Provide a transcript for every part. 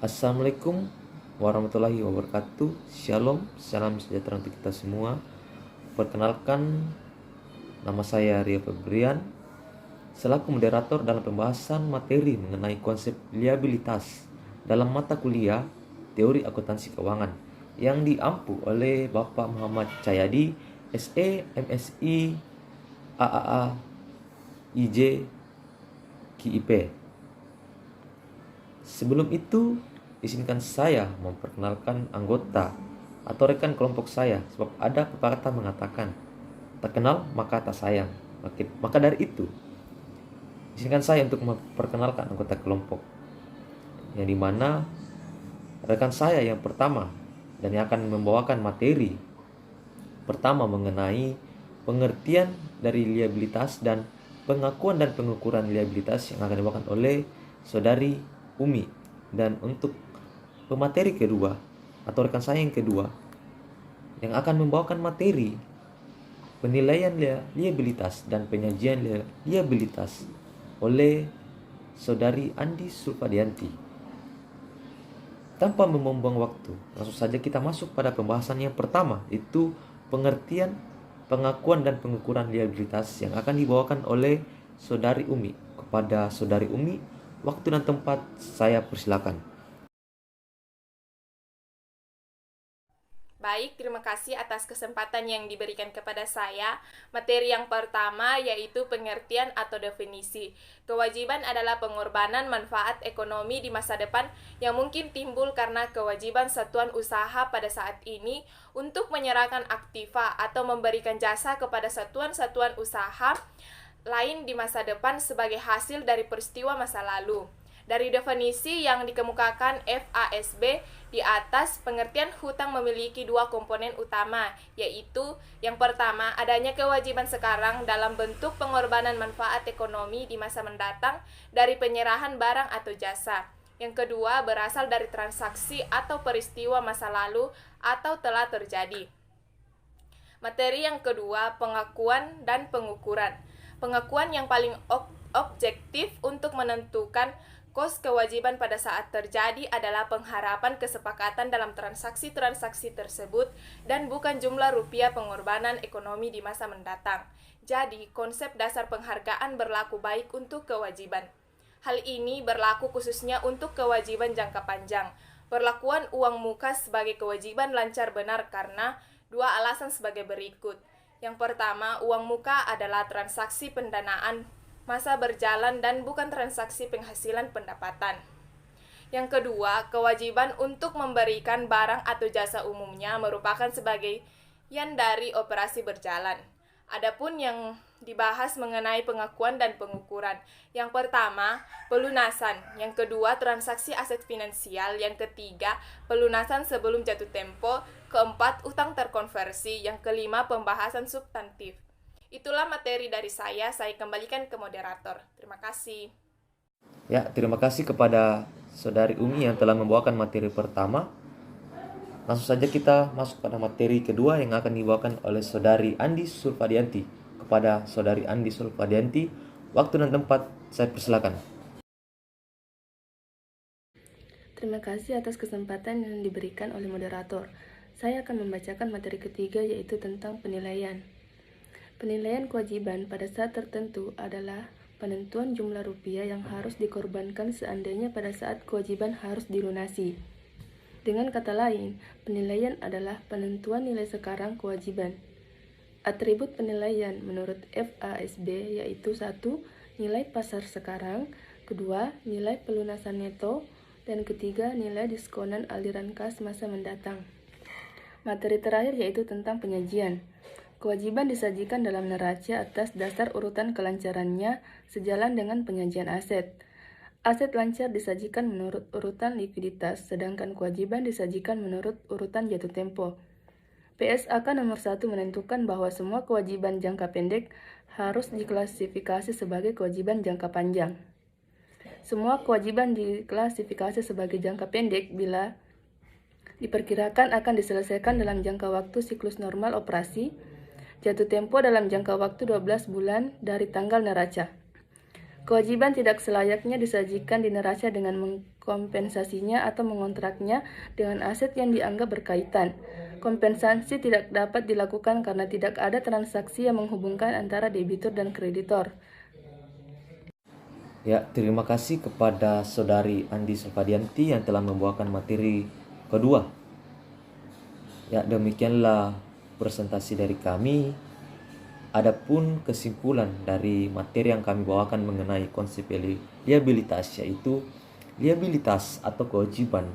Assalamualaikum warahmatullahi wabarakatuh. Shalom, salam sejahtera untuk kita semua. Perkenalkan, nama saya Ria Febrian, selaku moderator dalam pembahasan materi mengenai konsep liabilitas dalam mata kuliah Teori Akuntansi Keuangan yang diampu oleh Bapak Muhammad Cahyadi, SE, MSI, AAA, IJ, KIP. Sebelum itu, izinkan saya memperkenalkan anggota atau rekan kelompok saya, sebab ada pepatah mengatakan, tak kenal maka tak sayang. Maka dari itu, izinkan saya untuk memperkenalkan anggota kelompok, yang dimana rekan saya yang pertama dan yang akan membawakan materi pertama mengenai pengertian dari liabilitas dan pengakuan dan pengukuran liabilitas yang akan dibawakan oleh Saudari Umi. Dan untuk pemateri kedua atau rekan saya yang kedua yang akan membawakan materi penilaian liabilitas dan penyajian liabilitas oleh Saudari Andi Sulfadianti. Tanpa membuang waktu, langsung saja kita masuk pada pembahasan yang pertama, yaitu pengertian, pengakuan dan pengukuran liabilitas yang akan dibawakan oleh Saudari Umi. Kepada Saudari Umi, waktu dan tempat saya persilakan. Baik, terima kasih atas kesempatan yang diberikan kepada saya. Materi yang pertama yaitu pengertian atau definisi. Kewajiban adalah pengorbanan manfaat ekonomi di masa depan yang mungkin timbul karena kewajiban satuan usaha pada saat ini untuk menyerahkan aktiva atau memberikan jasa kepada satuan-satuan usaha lain di masa depan sebagai hasil dari peristiwa masa lalu. Dari definisi yang dikemukakan FASB di atas, pengertian hutang memiliki dua komponen utama, yaitu yang pertama, adanya kewajiban sekarang dalam bentuk pengorbanan manfaat ekonomi di masa mendatang dari penyerahan barang atau jasa. Yang kedua, berasal dari transaksi atau peristiwa masa lalu atau telah terjadi. Materi yang kedua, pengakuan dan pengukuran. Pengakuan yang paling objektif untuk menentukan kos kewajiban pada saat terjadi adalah pengharapan kesepakatan dalam transaksi-transaksi tersebut dan bukan jumlah rupiah pengorbanan ekonomi di masa mendatang. Jadi, konsep dasar penghargaan berlaku baik untuk kewajiban. Hal ini berlaku khususnya untuk kewajiban jangka panjang. Perlakuan uang muka sebagai kewajiban lancar benar karena dua alasan sebagai berikut. Yang pertama, uang muka adalah transaksi pendanaan masa berjalan dan bukan transaksi penghasilan pendapatan. Yang kedua, kewajiban untuk memberikan barang atau jasa umumnya merupakan sebagian dari operasi berjalan. Adapun yang dibahas mengenai pengakuan dan pengukuran. Yang pertama, pelunasan. Yang kedua, transaksi aset finansial. Yang ketiga, pelunasan sebelum jatuh tempo. Keempat, utang terkonversi. Yang kelima, pembahasan substantif. Itulah materi dari saya kembalikan ke moderator. Terima kasih. Ya, terima kasih kepada Saudari Umi yang telah membawakan materi pertama. Langsung saja kita masuk pada materi kedua yang akan dibawakan oleh Saudari Andi Sulfadianti. Kepada Saudari Andi Sulfadianti, waktu dan tempat saya persilakan. Terima kasih atas kesempatan yang diberikan oleh moderator. Saya akan membacakan materi ketiga, yaitu tentang penilaian. Penilaian kewajiban pada saat tertentu adalah penentuan jumlah rupiah yang harus dikorbankan seandainya pada saat kewajiban harus dilunasi. Dengan kata lain, penilaian adalah penentuan nilai sekarang kewajiban. Atribut penilaian menurut FASB yaitu 1. Nilai pasar sekarang, kedua, nilai pelunasan neto, dan ketiga, nilai diskonan aliran kas masa mendatang. Materi terakhir yaitu tentang penyajian. Kewajiban disajikan dalam neraca atas dasar urutan kelancarannya sejalan dengan penyajian aset. Aset lancar disajikan menurut urutan likuiditas, sedangkan kewajiban disajikan menurut urutan jatuh tempo. PSAK nomor 1 menentukan bahwa semua kewajiban jangka pendek harus diklasifikasi sebagai kewajiban jangka panjang. Semua kewajiban diklasifikasi sebagai jangka pendek bila diperkirakan akan diselesaikan dalam jangka waktu siklus normal operasi, jatuh tempo dalam jangka waktu 12 bulan dari tanggal neraca. Kewajiban tidak selayaknya disajikan di neraca dengan mengkompensasinya atau mengontraknya dengan aset yang dianggap berkaitan. Kompensasi tidak dapat dilakukan karena tidak ada transaksi yang menghubungkan antara debitur dan kreditor. Ya, terima kasih kepada Saudari Andi Sulfadianti yang telah membawakan materi kedua. Ya, demikianlah presentasi dari kami. Adapun kesimpulan dari materi yang kami bawakan mengenai konsep liabilitas, yaitu liabilitas atau kewajiban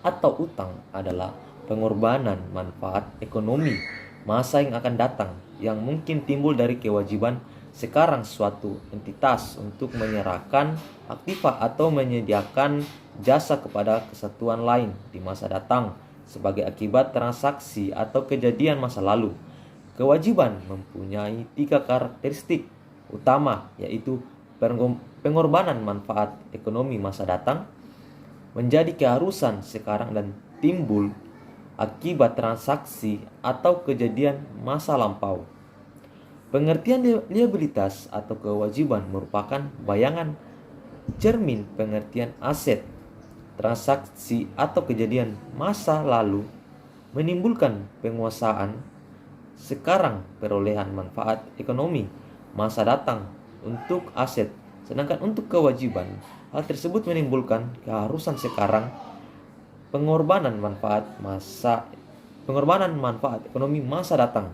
atau utang adalah pengorbanan manfaat ekonomi masa yang akan datang yang mungkin timbul dari kewajiban sekarang suatu entitas untuk menyerahkan aktiva atau menyediakan jasa kepada kesatuan lain di masa datang sebagai akibat transaksi atau kejadian masa lalu. Kewajiban mempunyai 3 karakteristik utama, yaitu pengorbanan manfaat ekonomi masa datang, menjadi keharusan sekarang dan timbul akibat transaksi atau kejadian masa lampau. Pengertian liabilitas atau kewajiban merupakan bayangan cermin pengertian aset, transaksi atau kejadian masa lalu menimbulkan penguasaan sekarang perolehan manfaat ekonomi masa datang untuk aset, sedangkan untuk kewajiban hal tersebut menimbulkan keharusan sekarang pengorbanan manfaat ekonomi masa datang.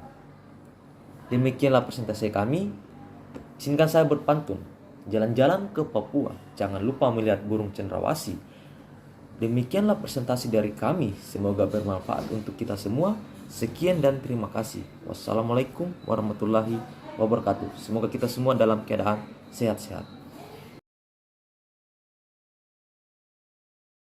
Demikianlah presentasi kami. Izinkan saya berpantun. Jalan-jalan ke Papua, jangan lupa melihat burung cendrawasih. Demikianlah presentasi dari kami. Semoga bermanfaat untuk kita semua. Sekian dan terima kasih. Wassalamualaikum warahmatullahi wabarakatuh. Semoga kita semua dalam keadaan sehat-sehat.